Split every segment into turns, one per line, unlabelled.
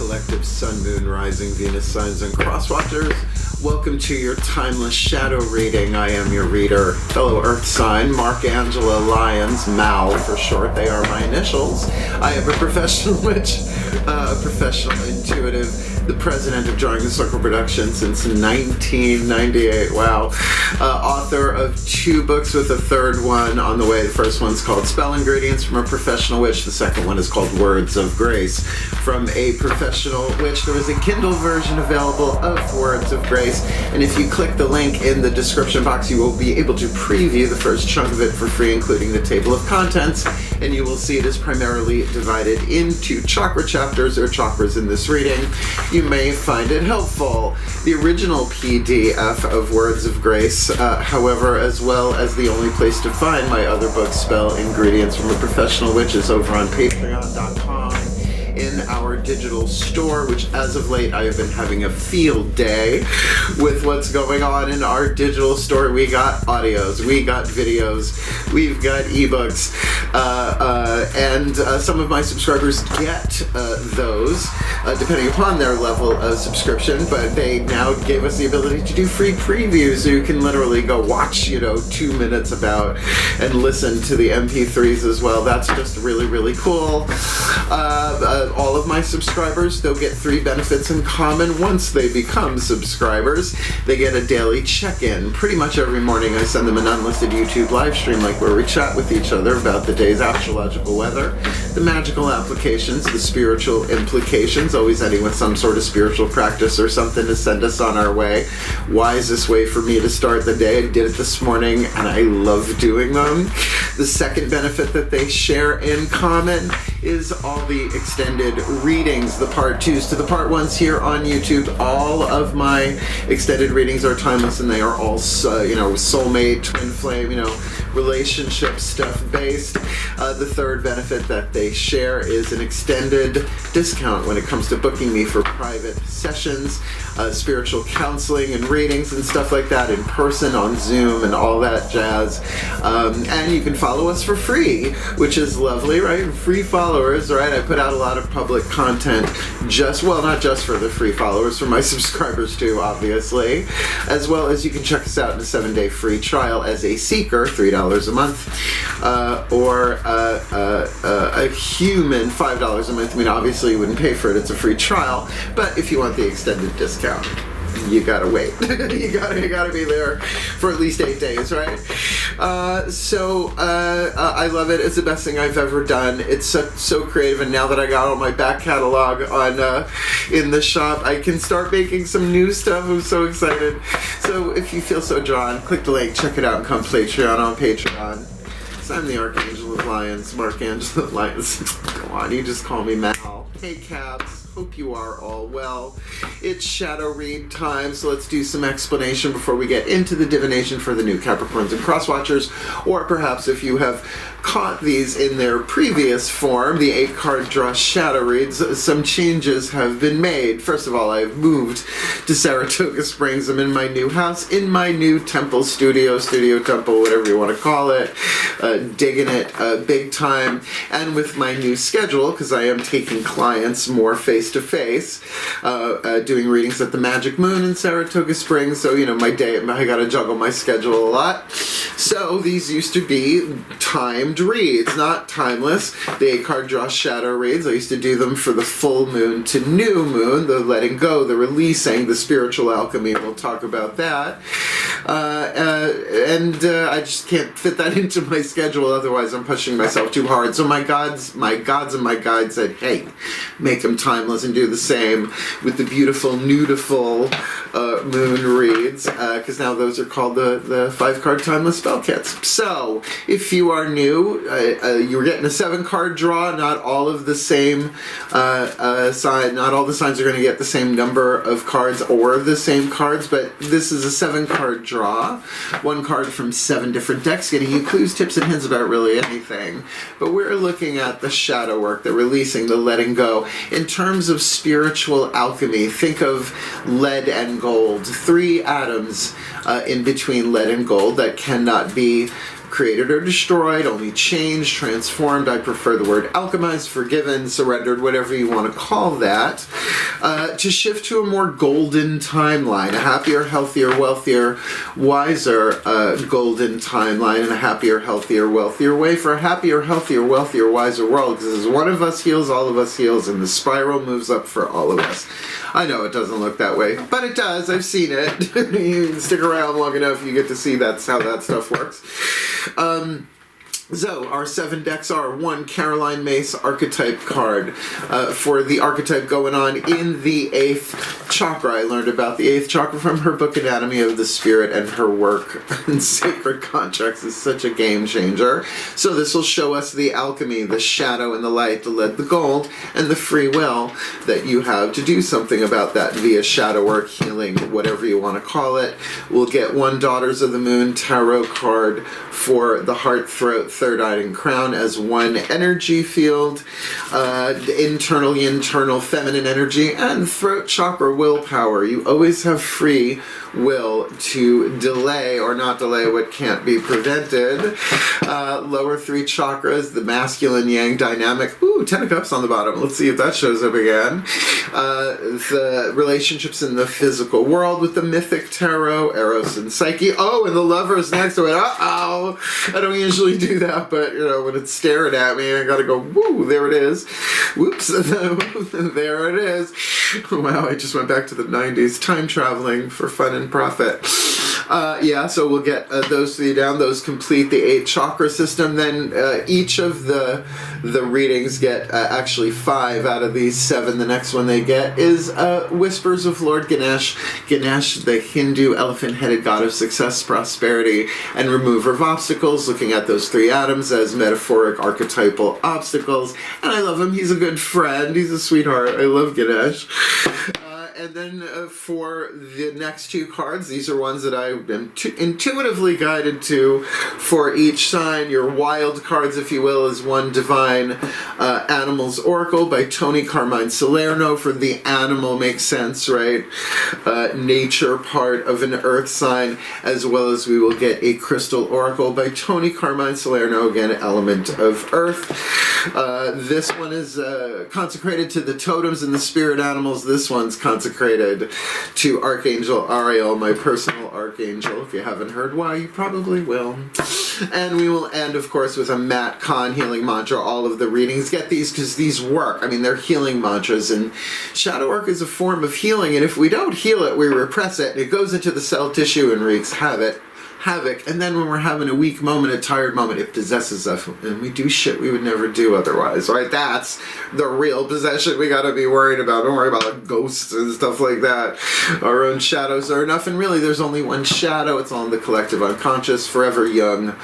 collective sun, moon, rising, Venus signs, and crosswatchers. Welcome to your timeless shadow reading. I am your reader, fellow earth sign, Mark Angela Lyons, Mal for short. They are my initials. I am a professional witch, a professional intuitive, the president of Drawing the Circle Productions since 1998. Wow. Author of 2 books with a third one on the way. The first one's called Spell Ingredients from a Professional Witch. The second one is called Words of Grace from a Professional Witch. There is a Kindle version available of Words of Grace, and if you click the link in the description box, you will be able to preview the first chunk of it for free, including the table of contents, and you will see it is primarily divided into chakra chapters, or chakras in this reading. You may find it helpful. The original PDF of Words of Grace, however, as well as the only place to find my other book, Spell Ingredients from a Professional Witch, is over on patreon.com in our digital store, which as of late I have been having a field day with what's going on in our digital store. We got audios, we got videos, we've got ebooks, and some of my subscribers get those depending upon their level of subscription, but they now gave us the ability to do free previews, so you can literally go watch 2 minutes about and listen to the MP3s as well. That's just really, really cool. All of my subscribers, they'll get 3 benefits in common once they become subscribers. They get a daily check-in. Pretty much every morning I send them an unlisted YouTube live stream, like where we chat with each other about the day's astrological weather, the magical applications, the spiritual implications, always ending with some sort of spiritual practice or something to send us on our way. Wisest way for me to start the day. I did it this morning and I love doing them. The second benefit that they share in common is all the extended readings, the part 2s to the part 1s here on YouTube. All of my extended readings are timeless, and they are all soulmate, twin flame, relationship stuff based. The third benefit that they share is an extended discount when it comes to booking me for private sessions, spiritual counseling and readings and stuff like that in person on Zoom and all that jazz. And you can follow us for free, which is lovely, right? Free followers, right? I put out a lot of public content, not just for the free followers, for my subscribers too, obviously, as well as you can check us out in a 7-day free trial as a seeker, $3 a month, or a human, $5 a month. I mean, obviously you wouldn't pay for it, it's a free trial, but if you want the extended discount, you gotta wait. you gotta be there for at least 8 days, right? I love it. It's the best thing I've ever done. It's so creative, and now that I got all my back catalog on in the shop, I can start making some new stuff. I'm so excited. So if you feel so drawn, click the link, check it out, and come Patreon on Patreon. So I'm the Archangel of Lions, Mark Angela Lyons. Come on, you just call me Mal. Hey, Caps. Hope you are all well. It's shadow read time, so let's do some explanation before we get into the divination for the new Capricorns and Crosswatchers, or perhaps if you have caught these in their previous form, the 8-card draw shadow reads, some changes have been made. First of all, I've moved to Saratoga Springs. I'm in my new house, in my new temple studio temple, whatever you want to call it, digging it big time, and with my new schedule, because I am taking clients more face-to-face, doing readings at the Magic Moon in Saratoga Springs, so my day, I gotta juggle my schedule a lot. So these used to be timed reads, not timeless. The 8-card draw shadow reads, I used to do them for the full moon to new moon, the letting go, the releasing, the spiritual alchemy. We'll talk about that. I just can't fit that into my schedule, otherwise I'm pushing myself too hard. So my gods and my guides said, hey, make them timeless and do the same with the beautiful, nudiful moon reads, because now those are called the 5-card timeless spell kits. So if you are new, you're getting a 7-card draw. Not all of the same sign, not all the signs are going to get the same number of cards or the same cards, but this is a 7-card draw. 1 card from 7 different decks, getting you clues, tips, and hints about really anything. But we're looking at the shadow work, the releasing, the letting go. In terms of spiritual alchemy, think of lead and gold, 3 atoms in between lead and gold that cannot be created or destroyed, only changed, transformed. I prefer the word alchemized, forgiven, surrendered, whatever you want to call that, to shift to a more golden timeline, a happier, healthier, wealthier, wiser golden timeline, and a happier, healthier, wealthier way for a happier, healthier, wealthier, wiser world. Because as one of us heals, all of us heals, and the spiral moves up for all of us. I know it doesn't look that way, but it does. I've seen it. You stick around long enough, you get to see that's how that stuff works. So, our 7 decks are 1 Caroline Mace archetype card for the archetype going on in the 8th chakra. I learned about the 8th chakra from her book Anatomy of the Spirit, and her work in Sacred Contracts is such a game changer. So this will show us the alchemy, the shadow and the light, the lead, the gold, and the free will that you have to do something about that via shadow work, healing, whatever you want to call it. We'll get 1 Daughters of the Moon tarot card for the heart, throat, third eye, and crown as 1 energy field, internal feminine energy, and throat chakra willpower. You always have free will to delay or not delay what can't be prevented. Lower 3 chakras, the masculine yang dynamic. Ooh, 10 of cups on the bottom. Let's see if that shows up again. The relationships in the physical world with the mythic tarot, Eros and Psyche. Oh, and the Lovers next to it. Uh-oh! I don't usually do that, but you know, when it's staring at me, I gotta go, woo, there it is. Whoops, there it is. Wow, I just went back to the 90s. Time traveling for fun and profit. Yeah, so we'll get those 3 down. Those complete the 8 chakra system. Then each of the readings get actually 5 out of these 7. The next one they get is Whispers of Lord Ganesh. Ganesh, the Hindu elephant-headed god of success, prosperity, and remover of obstacles, looking at those 3 atoms as metaphoric archetypal obstacles. And I love him. He's a good friend. He's a sweetheart. I love Ganesh. And then for the next 2 cards, these are ones that I've been intuitively guided to for each sign. Your wild cards, if you will, is 1 Divine Animals Oracle by Tony Carmine Salerno. For the animal, makes sense, right? Nature part of an earth sign, as well as we will get a Crystal Oracle by Tony Carmine Salerno, again, element of earth. This one is consecrated to the totems and the spirit animals. This one's consecrated to Archangel Ariel, my personal archangel. If you haven't heard why, you probably will. And we will end, of course, with a Matt Kahn healing mantra. All of the readings get these because these work. I mean, they're healing mantras, and shadow work is a form of healing, and if we don't heal it, we repress it, and it goes into the cell tissue and wreaks havoc. And then when we're having a weak moment, a tired moment, it possesses us, and we do shit we would never do otherwise, right? That's the real possession we gotta be worried about. Don't worry about like ghosts and stuff like that. Our own shadows are enough, and really there's only one shadow. It's all in the collective unconscious, forever young,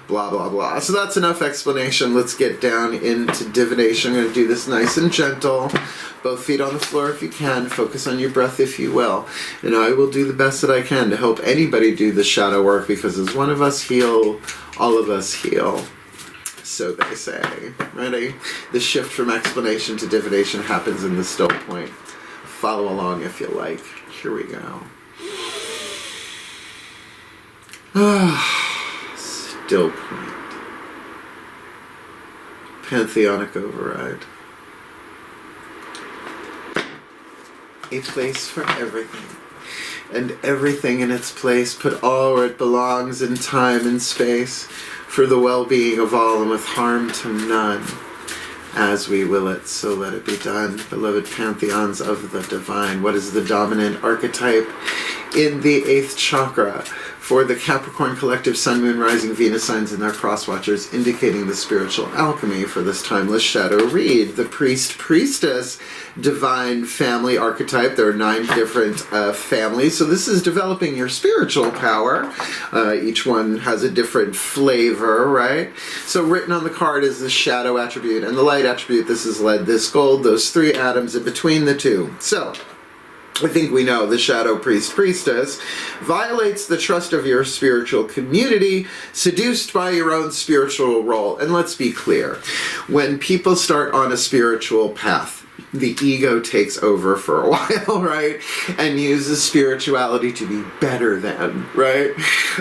blah, blah, blah. So that's enough explanation. Let's get down into divination. I'm gonna do this nice and gentle. Both feet on the floor if you can. Focus on your breath if you will. And I will do the best that I can to help anybody do the shadow work, because as one of us heal, all of us heal. So they say. Ready? The shift from explanation to divination happens in the still point. Follow along if you like. Here we go. Still point. Pantheonic override. A place for everything, and everything in its place, put all where it belongs in time and space, for the well-being of all and with harm to none. As we will it, so let it be done. Beloved pantheons of the divine, what is the dominant archetype in the 8th chakra for the Capricorn collective Sun, Moon, Rising, Venus signs and their cross-watchers, indicating the spiritual alchemy for this timeless shadow read? The priest, priestess, divine family archetype. There are 9 different families, so this is developing your spiritual power. Each one has a different flavor, right? So written on the card is the shadow attribute and the light attribute. This is lead, this gold, those 3 atoms in between the 2. So I think we know the shadow priest, priestess violates the trust of your spiritual community, seduced by your own spiritual role. And let's be clear, when people start on a spiritual path, the ego takes over for a while, right? And uses spirituality to be better than, right?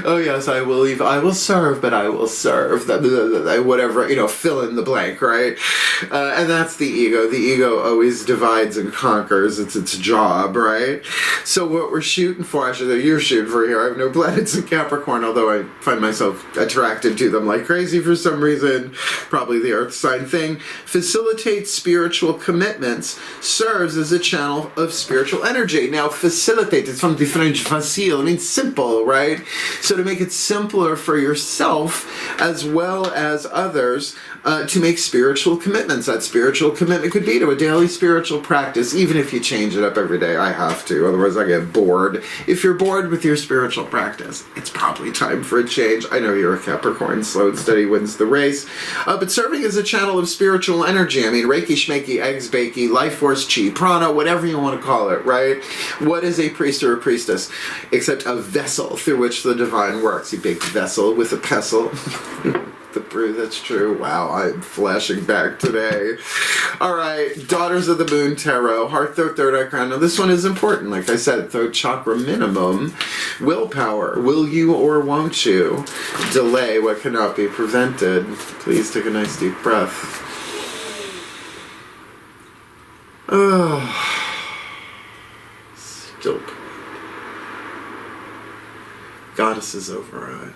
Oh yes, I will serve, but I will serve. Whatever, fill in the blank, right? And that's the ego. The ego always divides and conquers. It's its job, right? So what we're shooting for, actually, you're shooting for here. I have no planets in Capricorn, although I find myself attracted to them like crazy for some reason. Probably the earth sign thing. Facilitates spiritual commitments, serves as a channel of spiritual energy. Now, facilitate, it's from the French facile, it means simple, right? So to make it simpler for yourself as well as others, to make spiritual commitments. That spiritual commitment could be to a daily spiritual practice, even if you change it up every day. I have to, otherwise I get bored. If you're bored with your spiritual practice, it's probably time for a change. I know you're a Capricorn, slow and steady wins the race. But serving as a channel of spiritual energy, I mean, Reiki, Shmeki, Eggs, Bakey, Life Force, Chi, Prana, whatever you want to call it, right? What is a priest or a priestess? Except a vessel through which the divine works. A big vessel with a pestle. The brew, that's true. Wow, I'm flashing back today. All right, Daughters of the Moon Tarot, Heart, Throat, Third Eye, Crown. Now this one is important. Like I said, throat chakra minimum. Willpower, will you or won't you? Delay, what cannot be prevented. Please take a nice deep breath. Oh, still point. Goddesses override.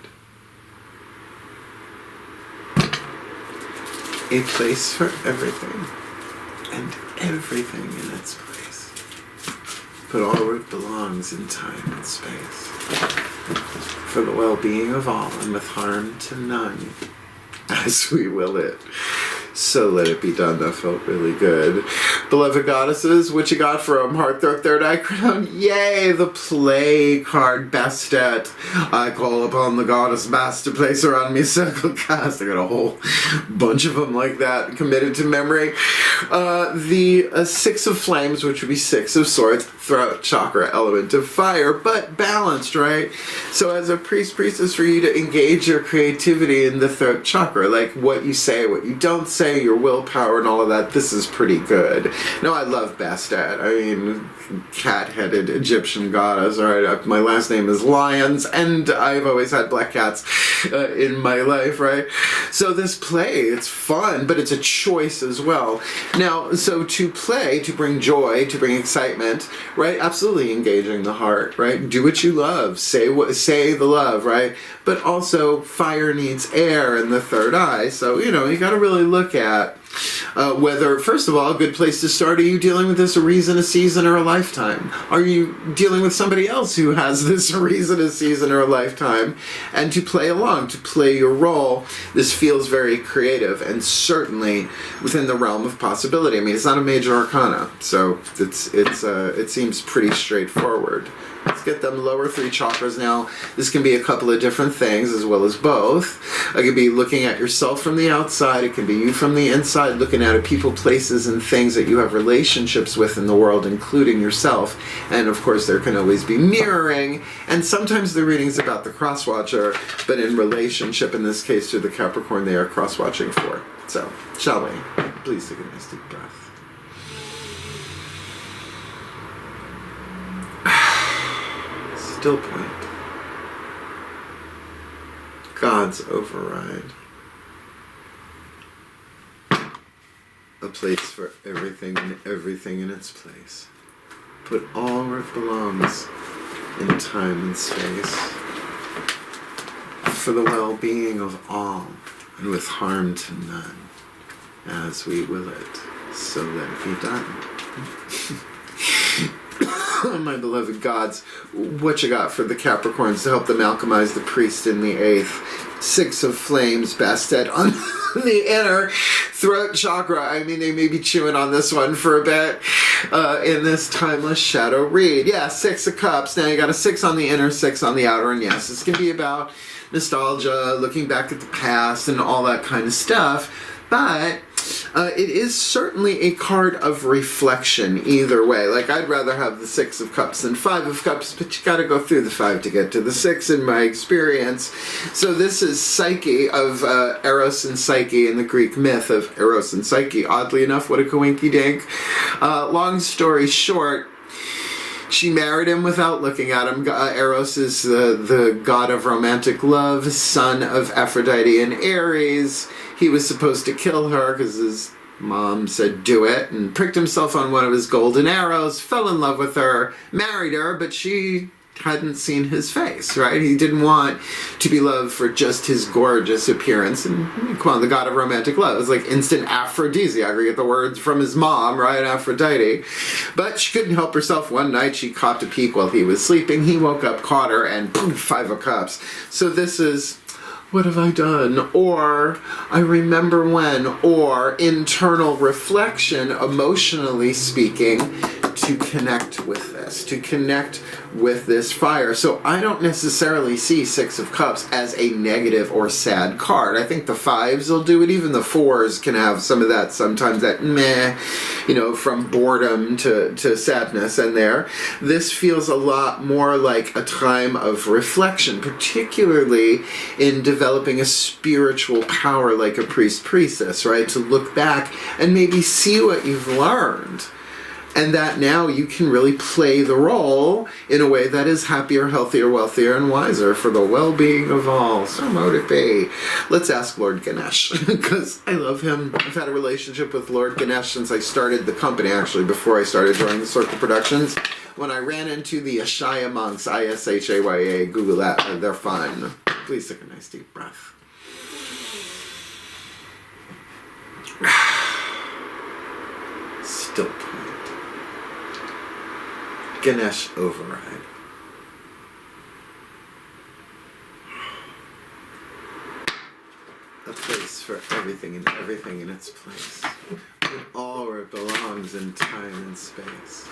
A place for everything, and everything in its place. Put all where it belongs in time and space. For the well-being of all, and with harm to none, as we will it. So let it be done. That felt really good. Beloved goddesses, what you got from Heart, Throat, Third Eye, Crown? Yay, the play card, Bastet. I call upon the goddess Bast to place around me circle cast. I got a whole bunch of them like that committed to memory. The Six of Flames, which would be Six of Swords, throat chakra, element of fire, but balanced, right? So as a priestess, for you to engage your creativity in the throat chakra, like what you say, what you don't say, your willpower and all of that, this is pretty good. No, I love Bastet. I mean, cat-headed Egyptian goddess, all right? My last name is Lyons, and I've always had black cats in my life, right? So this play, it's fun, but it's a choice as well. Now, so to play, to bring joy, to bring excitement, right? Absolutely engaging the heart, right? Do what you love. Say the love, right? But also, fire needs air in the third eye. So, you got to really look at whether, first of all, a good place to start, are you dealing with this a reason, a season, or a lifetime? Are you dealing with somebody else who has this a reason, a season, or a lifetime? And to play along, to play your role, this feels very creative and certainly within the realm of possibility. I mean, it's not a major arcana, so it seems pretty straightforward. Let's get them lower three chakras now. This can be a couple of different things as well as both. It could be looking at yourself from the outside. It can be you from the inside, looking at people, places, and things that you have relationships with in the world, including yourself. And of course, there can always be mirroring. And sometimes the reading's about the cross-watcher, but in relationship, in this case, to the Capricorn, they are cross-watching for. So, shall we? Please take a nice deep breath. Still point. God's override. A place for everything and everything in its place. Put all where it belongs in time and space. For the well-being of all and with harm to none, as we will it. So let it be done. My beloved gods, what you got for the Capricorns to help them alchemize the priest in the 8th? Six of Flames, Bastet on the inner throat chakra. I mean, they may be chewing on this one for a bit in this timeless shadow read. Yeah, Six of Cups. Now you got a 6 on the inner, 6 on the outer, and yes, this can be about nostalgia, looking back at the past and all that kind of stuff. But It is certainly a card of reflection either way. Like, I'd rather have the Six of Cups than Five of Cups, but you gotta go through the Five to get to the Six in my experience. So this is Psyche of Eros and Psyche in the Greek myth of Eros and Psyche. Oddly enough, what a coinky dink. Long story short, she married him without looking at him. Eros is the god of romantic love, son of Aphrodite and Ares. He was supposed to kill her because his mom said do it, and pricked himself on one of his golden arrows, fell in love with her, married her, but she hadn't seen his face, right? He didn't want to be loved for just his gorgeous appearance. And come on, the god of romantic love. It was like instant aphrodisiac. We get the words from his mom, right? Aphrodite. But she couldn't help herself. One night she caught a peek while he was sleeping. He woke up, caught her, and boom, Five of Cups. So this is, what have I done? Or, I remember when, or internal reflection, emotionally speaking, to connect with this, to connect with this fire. So I don't necessarily see Six of Cups as a negative or sad card. I think the fives will do it. Even the fours can have some of that, sometimes that meh, you know, from boredom to sadness in there. This feels a lot more like a time of reflection, particularly in developing a spiritual power like a priestess, right? To look back and maybe see what you've learned. And that now you can really play the role in a way that is happier, healthier, wealthier, and wiser for the well-being of all. So mote it be. Let's ask Lord Ganesh, because I love him. I've had a relationship with Lord Ganesh since I started the company, actually, before I started joining the Circle Productions. When I ran into the Ashaya monks, I-S-H-A-Y-A, Google that, they're fun. Please take a nice deep breath. Still point. Ganesh override. A place for everything and everything in its place. All where it belongs in time and space.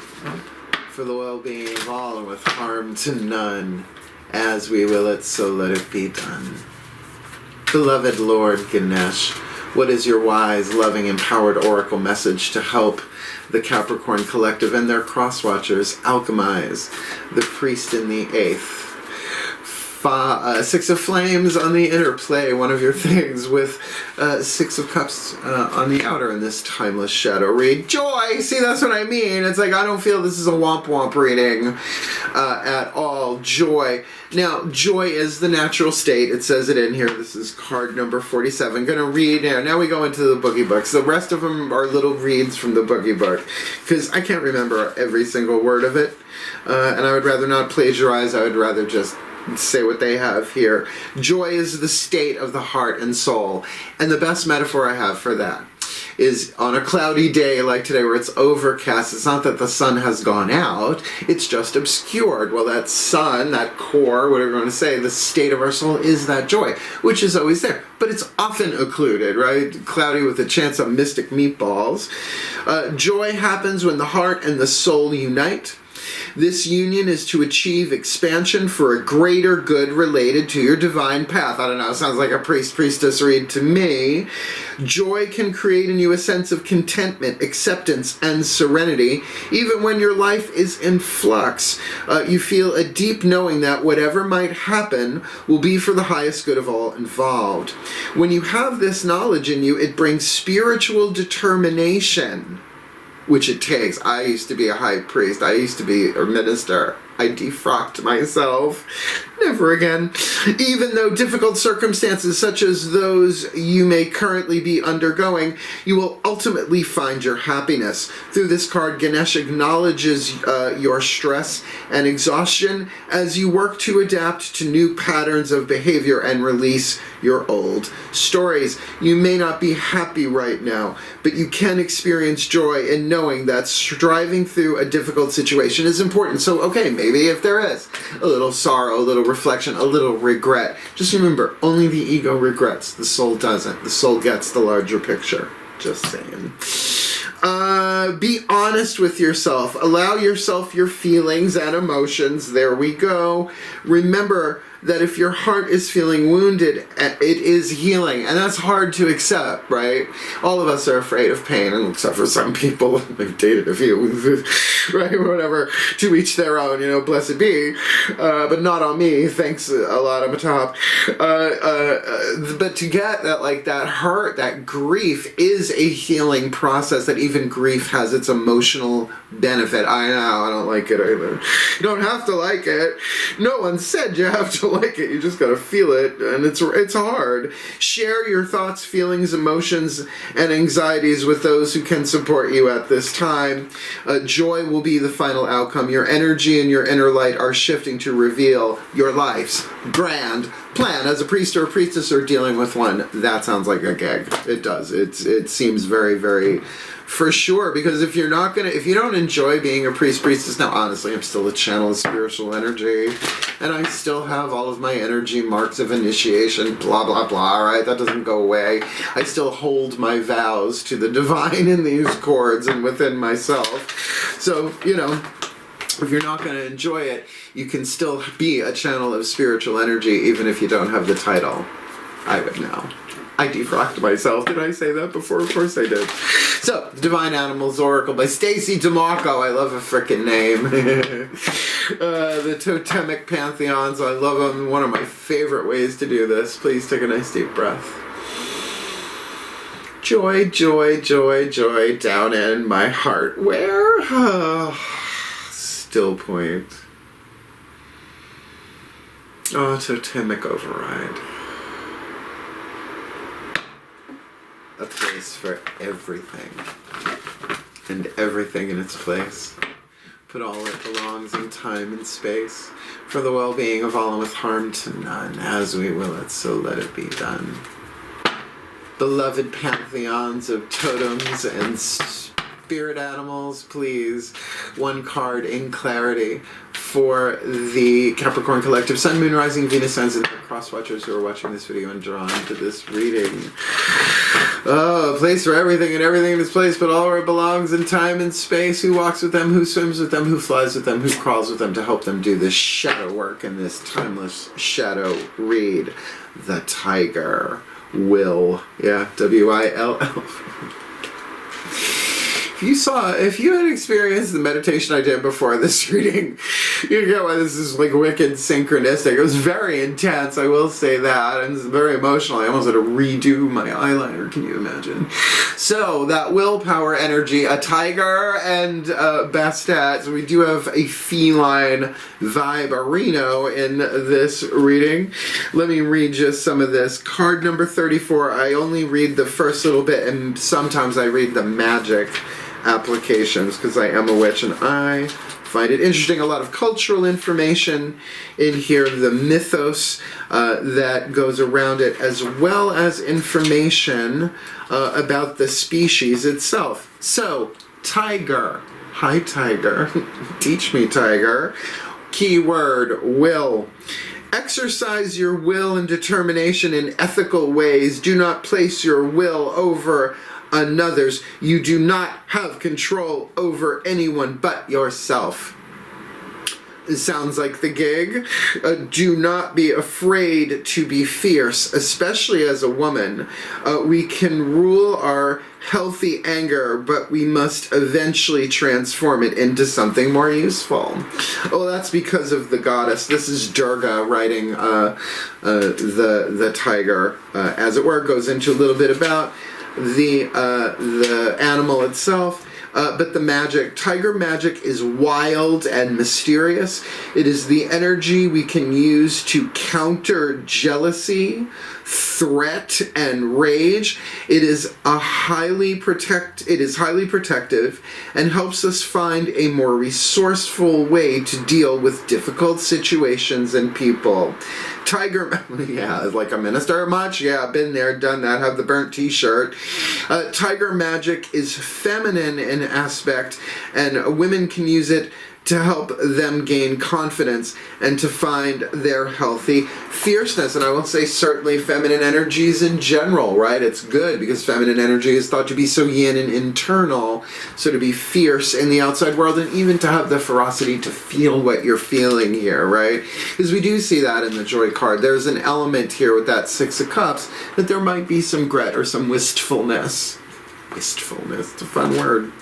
For the well-being of all and with harm to none. As we will it, so let it be done. Beloved Lord Ganesh, what is your wise, loving, empowered oracle message to help the Capricorn Collective and their cross-watchers alchemize the priest in the eighth? Six of Flames on the inner, play one of your things with Six of Cups on the outer in this timeless shadow read. Joy! See, that's what I mean. It's like, I don't feel this is a womp-womp reading at all. Joy. Now, joy is the natural state. It says it in here. This is card number 47. Going to read now. Now we go into the boogie books. The rest of them are little reads from the boogie book, because I can't remember every single word of it, and I would rather not plagiarize. I would rather just say what they have here. Joy is the state of the heart and soul. And the best metaphor I have for that is on a cloudy day like today where it's overcast. It's not that the sun has gone out, it's just obscured. Well, that sun, that core, whatever you want to say, the state of our soul is that joy, which is always there. But it's often occluded, right? Cloudy with a chance of mystic meatballs. Joy happens when the heart and the soul unite. This union is to achieve expansion for a greater good related to your divine path. I don't know, it sounds like a priestess read to me. Joy can create in you a sense of contentment, acceptance, and serenity. Even when your life is in flux, you feel a deep knowing that whatever might happen will be for the highest good of all involved. When you have this knowledge in you, it brings spiritual determination, which it takes. I used to be a high priest. I used to be a minister. I defrocked myself. Never again. Even though difficult circumstances such as those you may currently be undergoing, you will ultimately find your happiness. Through this card, Ganesh acknowledges your stress and exhaustion as you work to adapt to new patterns of behavior and release your old stories. You may not be happy right now, but you can experience joy in knowing that striving through a difficult situation is important. So, okay, maybe if there is a little sorrow, a little reflection, a little regret, just remember, only the ego regrets. The soul doesn't. The soul gets the larger picture. Just saying. Be honest with yourself. Allow yourself your feelings and emotions. There we go. Remember that if your heart is feeling wounded, it is healing. And that's hard to accept, right? All of us are afraid of pain, and except for some people. I've dated a few, right? Or whatever. To each their own, you know, blessed be. But not on me. Thanks a lot, I'm a top. But to get that, like, that hurt, that grief is a healing process, that even grief has its emotional benefit. I know, I don't like it either. You don't have to like it. No one said you have to like it. You just gotta feel it, and it's hard. Share your thoughts, feelings, emotions, and anxieties with those who can support you at this time. Joy will be the final outcome. Your energy and your inner light are shifting to reveal your life's grand plan. As a priest or a priestess or dealing with one, that sounds like a gig. It does. It seems very, very, for sure, because if you don't enjoy being a priest, priestess, now honestly, I'm still a channel of spiritual energy, and I still have all of my energy marks of initiation, blah, blah, blah, right? That doesn't go away. I still hold my vows to the divine in these chords and within myself. So, you know, if you're not going to enjoy it, you can still be a channel of spiritual energy, even if you don't have the title. I would know. I defrocked myself. Did I say that before? Of course I did. So, Divine Animals Oracle by Stacy DeMarco. I love a frickin' name. The Totemic Pantheons. I love them. One of my favorite ways to do this. Please take a nice deep breath. Joy, joy, joy, joy down in my heart. Where? Still point. Oh, Totemic Override. A place for everything, and everything in its place. Put all it belongs in time and space, for the well-being of all and with harm to none. As we will it, so let it be done. Beloved pantheons of totems and spirit animals, please, one card in clarity for the Capricorn Collective, Sun, Moon, Rising, Venus signs, and cross-watchers who are watching this video and drawn to this reading. Oh, a place for everything and everything in its place, but all where it belongs in time and space. Who walks with them, who swims with them, who flies with them, who crawls with them to help them do this shadow work in this timeless shadow read. The Tiger will. Yeah, W-I-L-L. If you had experienced the meditation I did before this reading, you get why this is like wicked synchronistic. It was very intense, I will say that, and it's very emotional. I almost had to redo my eyeliner, can you imagine? So, that willpower energy, a tiger and Bastet. So we do have a feline vibe, a Reno, in this reading. Let me read just some of this. Card number 34, I only read the first little bit, and sometimes I read the magic applications because I am a witch and I find it interesting. A lot of cultural information in here, the mythos that goes around it, as well as information about the species itself. So, tiger. Hi, tiger. Teach me, tiger. Keyword, will. Exercise your will and determination in ethical ways. Do not place your will over another's. You do not have control over anyone but yourself. It sounds like the gig. Do not be afraid to be fierce, especially as a woman. We can rule our healthy anger, but we must eventually transform it into something more useful. Oh, that's because of the goddess. This is Durga writing the tiger, as it were. Goes into a little bit about the animal itself. But the magic, tiger magic, is wild and mysterious. It is the energy we can use to counter jealousy, threat, and rage. It is highly protective and helps us find a more resourceful way to deal with difficult situations and people. Tiger, yeah, like a minister much? Yeah, been there, done that, have the burnt t-shirt. Tiger magic is feminine in aspect, and women can use it to help them gain confidence and to find their healthy fierceness. And I will say certainly feminine energies in general, right? It's good because feminine energy is thought to be so yin and internal, so to be fierce in the outside world and even to have the ferocity to feel what you're feeling here, right? Because we do see that in the Joy card. There's an element here with that Six of Cups that there might be some grit or some wistfulness. Wistfulness, it's a fun word.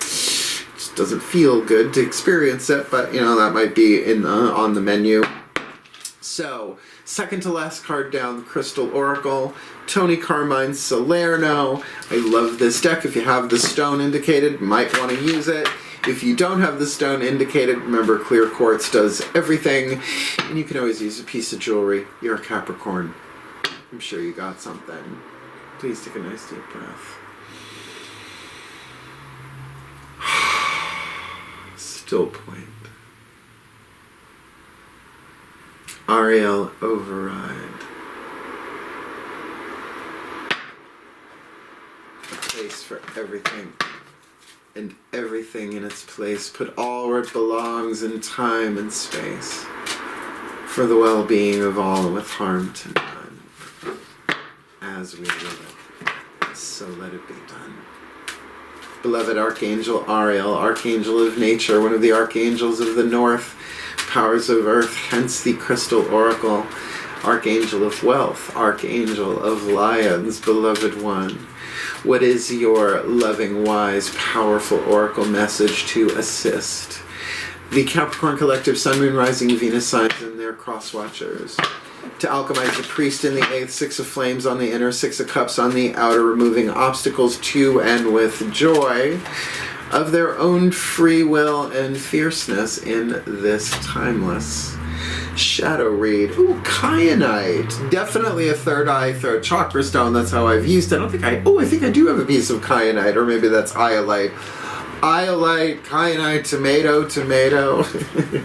Doesn't feel good to experience it, but you know, that might be on the menu. So, second to last card down, the Crystal Oracle, Tony Carmine's Salerno. I love this deck. If you have the stone indicated, might want to use it. If you don't have the stone indicated, remember clear quartz does everything, and you can always use a piece of jewelry. You're a Capricorn. I'm sure you got something. Please take a nice deep breath. Still point. Ariel override. A place for everything and everything in its place. Put all where it belongs in time and space for the well-being of all with harm to none. As we live it, so let it be done. Beloved Archangel Ariel, Archangel of Nature, one of the Archangels of the North, powers of Earth, hence the Crystal Oracle, Archangel of Wealth, Archangel of Lions, beloved one. What is your loving, wise, powerful Oracle message to assist the Capricorn Collective, Sun, Moon, Rising, Venus signs and their cross-watchers? To alchemize the priest in the 8th, Six of Flames on the inner, Six of Cups on the outer, removing obstacles to and with joy of their own free will and fierceness in this timeless shadow read. Ooh, kyanite. Definitely a third eye, third chakra stone. That's how I've used it. I think I do have a piece of kyanite, or maybe that's iolite. Iolite, kyanite, tomato.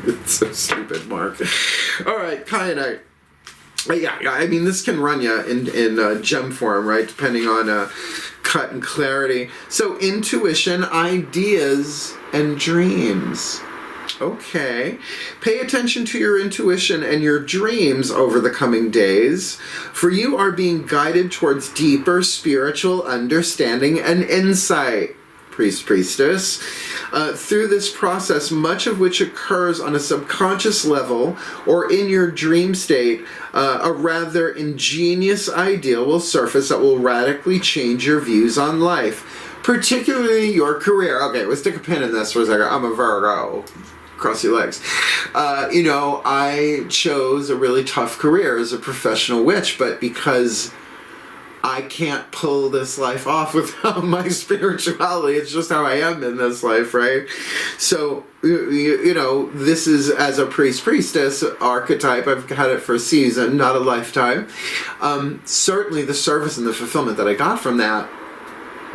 It's so stupid, Mark. All right, kyanite. Yeah, I mean, this can run you in gem form, right, depending on cut and clarity. So, intuition, ideas, and dreams. Okay. Pay attention to your intuition and your dreams over the coming days, for you are being guided towards deeper spiritual understanding and insight. Priest, priestess, through this process, much of which occurs on a subconscious level or in your dream state, a rather ingenious idea will surface that will radically change your views on life, particularly your career. Okay, let's stick a pin in this for a second. I'm a Virgo. Cross your legs. I chose a really tough career as a professional witch, but because I can't pull this life off without my spirituality. It's just how I am in this life, right? So, you know, this is as a priestess archetype. I've had it for a season, not a lifetime. Certainly the service and the fulfillment that I got from that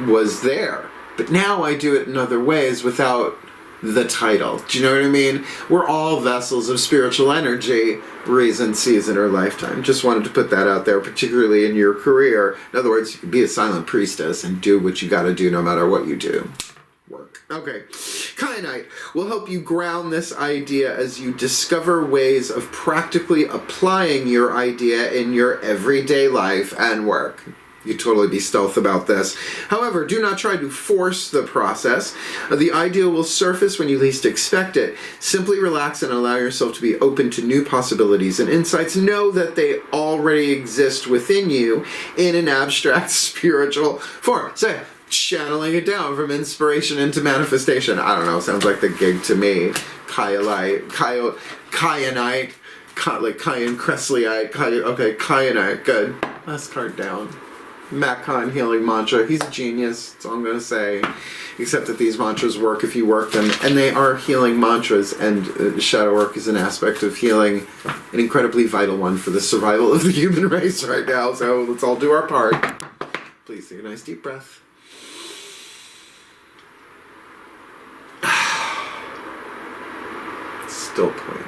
was there. But now I do it in other ways without the title. Do you know what I mean? We're all vessels of spiritual energy, reason, season, or lifetime. Just wanted to put that out there, particularly in your career. In other words, you can be a silent priestess and do what you got to do no matter what you do. Work. Okay. Kyanite will help you ground this idea as you discover ways of practically applying your idea in your everyday life and work. You totally be stealth about this. However, do not try to force the process. The idea will surface when you least expect it. Simply relax and allow yourself to be open to new possibilities and insights. Know that they already exist within you in an abstract spiritual form. So, channeling it down from inspiration into manifestation. I don't know, sounds like the gig to me. Kyanite, like Cayenne Cressleyite. Okay, kyanite, good. Last card down. Matt Kahn healing mantra. He's a genius. That's all I'm going to say. Except that these mantras work if you work them. And they are healing mantras. And shadow work is an aspect of healing. An incredibly vital one for the survival of the human race right now. So let's all do our part. Please take a nice deep breath. Still point.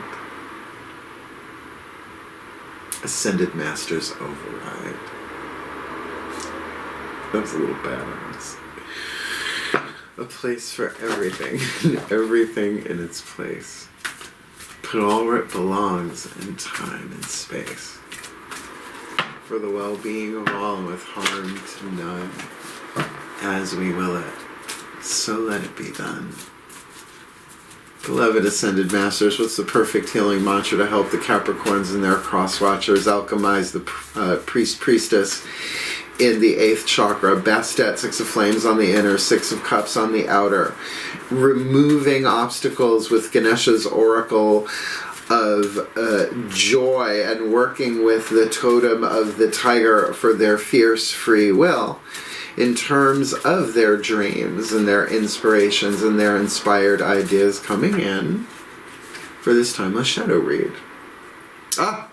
Ascended Masters override. That was a little badass. A place for everything. Everything in its place. put all where it belongs in time and space, for the well-being of all and with harm to none, as we will it. So let it be done. Beloved Ascended Masters, what's the perfect healing mantra to help the Capricorns and their cross-watchers alchemize the priestess in the 8th chakra? Bastet, 6 of flames on the inner, 6 of cups on the outer. Removing obstacles with Ganesha's oracle of joy and working with the totem of the tiger for their fierce free will in terms of their dreams and their inspirations and their inspired ideas coming in for this timeless shadow read.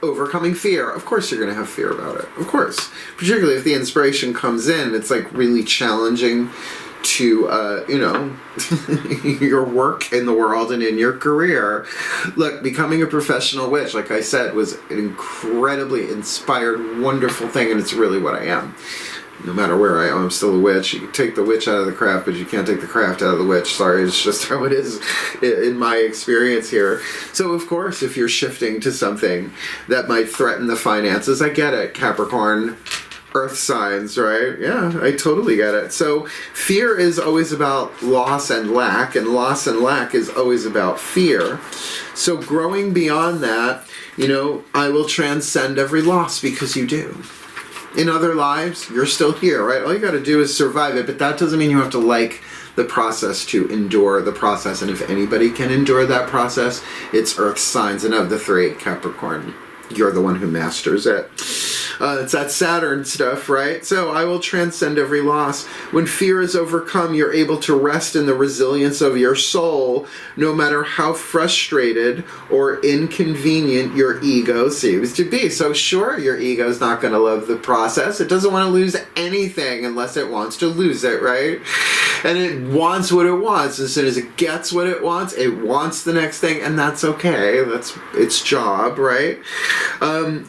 Overcoming fear. Of course you're going to have fear about it. Of course. Particularly if the inspiration comes in, it's like really challenging to, your work in the world and in your career. Look, becoming a professional witch, like I said, was an incredibly inspired, wonderful thing, and it's really what I am. No matter where I am, I'm still a witch. You can take the witch out of the craft, but you can't take the craft out of the witch. Sorry, it's just how it is in my experience here. So, of course, if you're shifting to something that might threaten the finances, I get it, Capricorn, earth signs, right? Yeah, I totally get it. So, fear is always about loss and lack is always about fear. So, growing beyond that, I will transcend every loss because you do. In other lives, you're still here, right? All you got to do is survive it, but that doesn't mean you have to like the process to endure the process. And if anybody can endure that process, it's earth signs. And of the 3, Capricorn, you're the one who masters it. It's that Saturn stuff, right? So I will transcend every loss. When fear is overcome, you're able to rest in the resilience of your soul, no matter how frustrated or inconvenient your ego seems to be. So sure, your ego's not going to love the process. It doesn't want to lose anything unless it wants to lose it, right? And it wants what it wants. As soon as it gets what it wants the next thing, and that's okay. That's its job, right?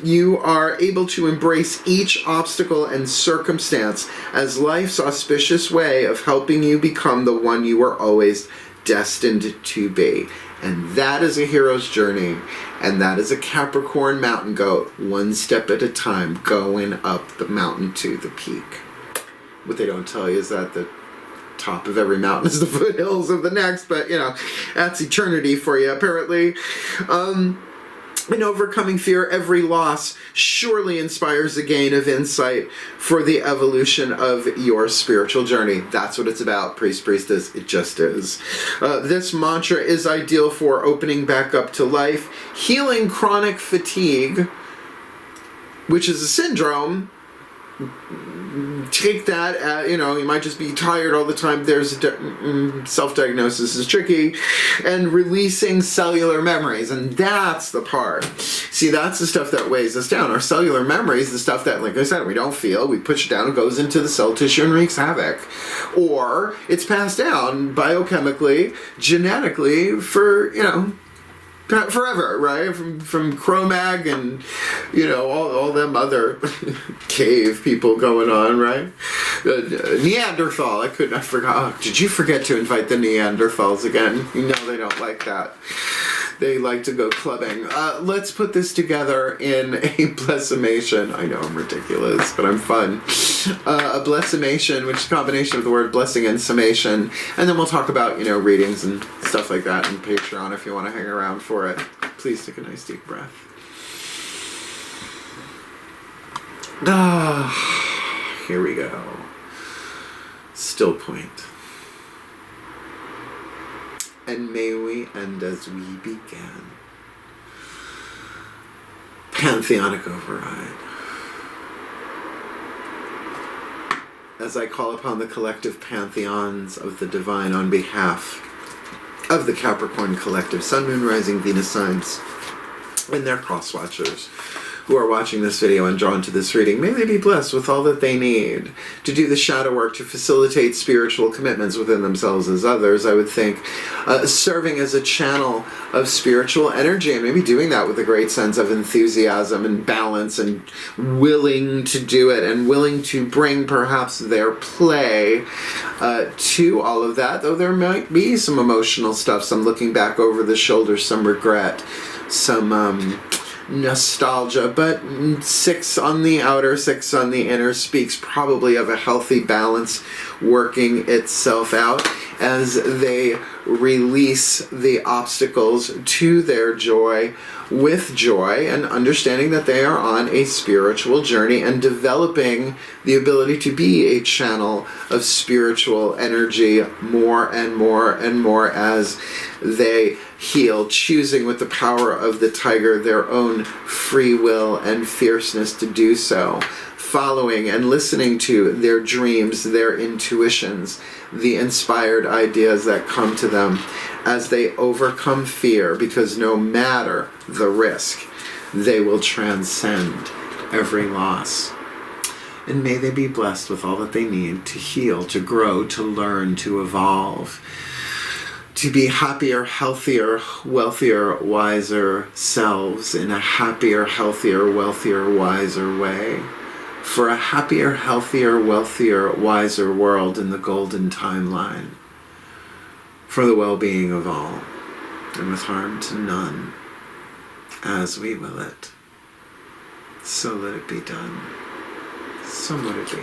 You are able to embrace each obstacle and circumstance as life's auspicious way of helping you become the one you were always destined to be. And that is a hero's journey, and that is a Capricorn mountain goat, one step at a time, going up the mountain to the peak. What they don't tell you is that the top of every mountain is the foothills of the next, but that's eternity for you, apparently. In overcoming fear, every loss surely inspires a gain of insight for the evolution of your spiritual journey. That's what it's about, priest, priestess. It just is. This mantra is ideal for opening back up to life, healing chronic fatigue, which is a syndrome. Take that, you might just be tired all the time. There's self-diagnosis is tricky. And releasing cellular memories, and that's the part. See, that's the stuff that weighs us down. Our cellular memories, the stuff that, like I said, we don't feel, we push it down, it goes into the cell tissue and wreaks havoc. Or it's passed down biochemically, genetically for, forever, right? From Cro-Mag and, all them other cave people going on, right? Neanderthal, I forgot. Oh, did you forget to invite the Neanderthals again? They don't like that. They like to go clubbing. Let's put this together in a blessimation. I know I'm ridiculous, but I'm fun. A blessimation, which is a combination of the word blessing and summation. And then we'll talk about, readings and stuff like that in Patreon if you want to hang around for it. Please take a nice deep breath. Here we go. Still point. And may we end as we began. Pantheonic override. As I call upon the collective pantheons of the divine on behalf of the Capricorn collective, Sun, Moon, Rising, Venus signs, and their cross-watchers who are watching this video and drawn to this reading, may they be blessed with all that they need to do the shadow work to facilitate spiritual commitments within themselves as others. I would think serving as a channel of spiritual energy, and maybe doing that with a great sense of enthusiasm and balance, and willing to do it, and willing to bring perhaps their play to all of that, though there might be some emotional stuff, some looking back over the shoulder, some regret. some nostalgia, but 6 on the outer, 6 on the inner speaks probably of a healthy balance working itself out as they release the obstacles to their joy with joy, and understanding that they are on a spiritual journey and developing the ability to be a channel of spiritual energy more and more and more as they heal, choosing with the power of the tiger their own free will and fierceness to do so, following and listening to their dreams, their intuitions, the inspired ideas that come to them as they overcome fear, because no matter the risk, they will transcend every loss. And may they be blessed with all that they need to heal, to grow, to learn, to evolve, to be happier, healthier, wealthier, wiser selves in a happier, healthier, wealthier, wiser way. For a happier, healthier, wealthier, wiser world in the golden timeline. For the well-being of all, and with harm to none, as we will it. So let it be done. So let it be.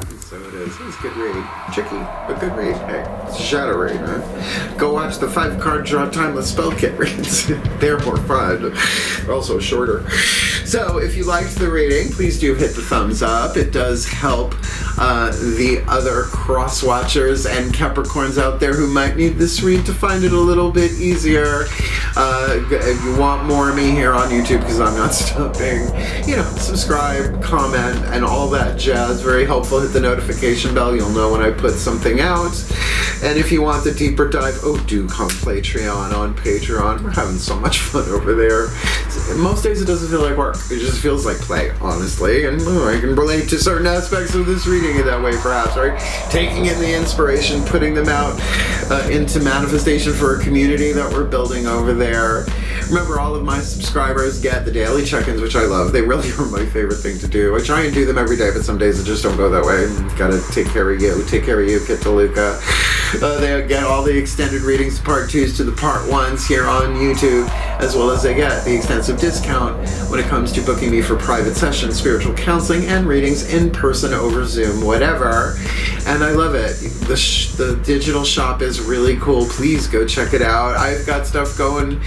And so it is. It was a good read. Tricky, but good read. Hey, it's a shadow read, man. Go watch the 5-card draw timeless spell kit reads. They're more fun. Also shorter. So if you liked the reading, please do hit the thumbs up. It does help the other cross watchers and Capricorns out there who might need this read to find it a little bit easier. If you want more of me here on YouTube, because I'm not stopping, subscribe, comment, and all that jazz. Very helpful. Hit the notification bell. You'll know when I put something out. And if you want the deeper dive, do come play Treon on Patreon. We're having so much fun over there. Most days it doesn't feel like work. It just feels like play, honestly. And I can relate to certain aspects of this reading in that way, perhaps, right? Taking in the inspiration, putting them out into manifestation for a community that we're building over there. Remember, all of my subscribers get the daily check-ins, which I love. They really are my favorite thing to do. I try and do them every day, but some days it just don't go that way. Gotta take care of you, Kit DeLuca. They get all the extended readings, part 2s to the part 1s here on YouTube, as well as they get the extensive discount when it comes to booking me for private sessions, spiritual counseling, and readings in person, over Zoom, whatever. And I love it. The digital shop is really cool. Please go check it out. I've got stuff going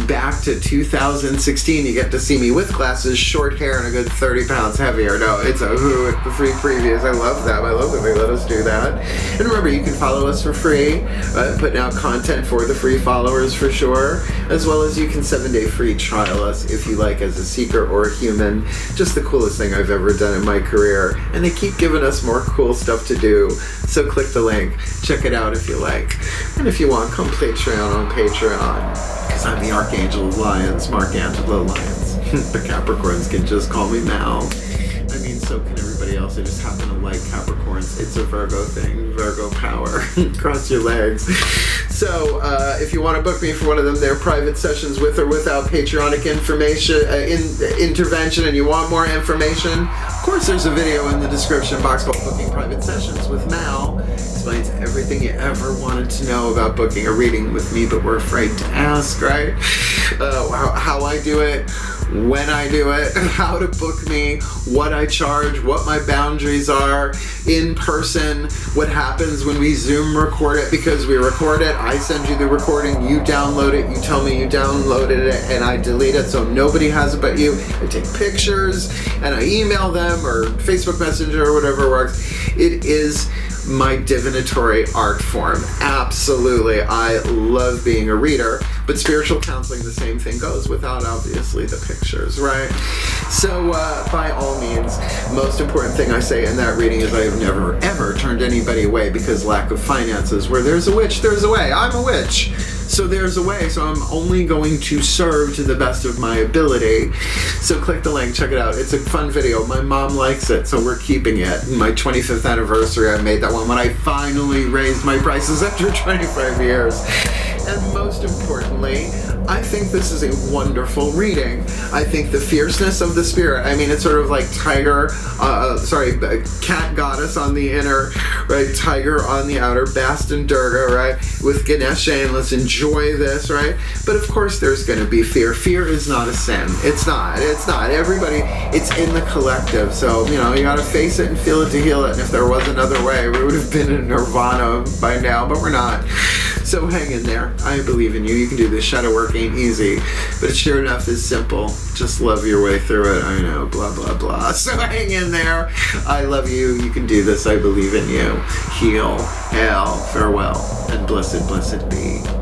back to 2016. You get to see me with glasses, short hair, and a good 30 pounds heavier. No, it's a who with the free previews. I love that. I love that they let us do that. And remember, you can follow us for free, putting out content for the free followers for sure, as well as you can 7-day free trial us if you like, as a seeker or a human. Just the coolest thing I've ever done in my career. And they keep giving us more cool stuff to do. So click the link, check it out if you like. And if you want, come play Treon on Patreon. Because I'm the Archangel of Lions, Markangelo Lions. The Capricorns can just call me Mal. I mean, so can everybody else. I just happen to like Capricorns. It's a Virgo thing, Virgo power. Cross your legs. So, if you want to book me for one of them, they're private sessions with or without Patreonic information, intervention, and you want more information, of course there's a video in the description box called Booking Private Sessions with Mal. Explains everything you ever wanted to know about booking a reading with me, but we're afraid to ask, right? How I do it, when I do it, how to book me, what I charge, what my boundaries are, in person, what happens when we Zoom record it, because we record it, I send you the recording, you download it, you tell me you downloaded it, and I delete it so nobody has it but you. I take pictures, and I email them, or Facebook Messenger, or whatever works. It is my divinatory art form. Absolutely. I love being a reader, but spiritual counseling, the same thing goes, without obviously the pictures, right? So by all means, most important thing I say in that reading is I have never ever turned anybody away because lack of finances. Where there's a witch, there's a way. I'm a witch. So there's a way, so I'm only going to serve to the best of my ability. So click the link, check it out. It's a fun video. My mom likes it, so we're keeping it. My 25th anniversary, I made that one when I finally raised my prices after 25 years. And most importantly, I think this is a wonderful reading. I think the fierceness of the spirit, I mean, it's sort of like cat goddess on the inner, right? Tiger on the outer, Bast and Durga, right? With Ganesha, and let's enjoy this, right? But of course there's going to be fear. Fear is not a sin. It's not. Everybody, it's in the collective. So, you got to face it and feel it to heal it. And if there was another way, we would have been in nirvana by now, but we're not. So hang in there. I believe in you. You can do this. Shadow work ain't easy, but it sure enough is simple. Just love your way through it. I know, blah, blah, blah. So hang in there. I love you. You can do this. I believe in you. Heal, hail, farewell, and blessed, blessed be.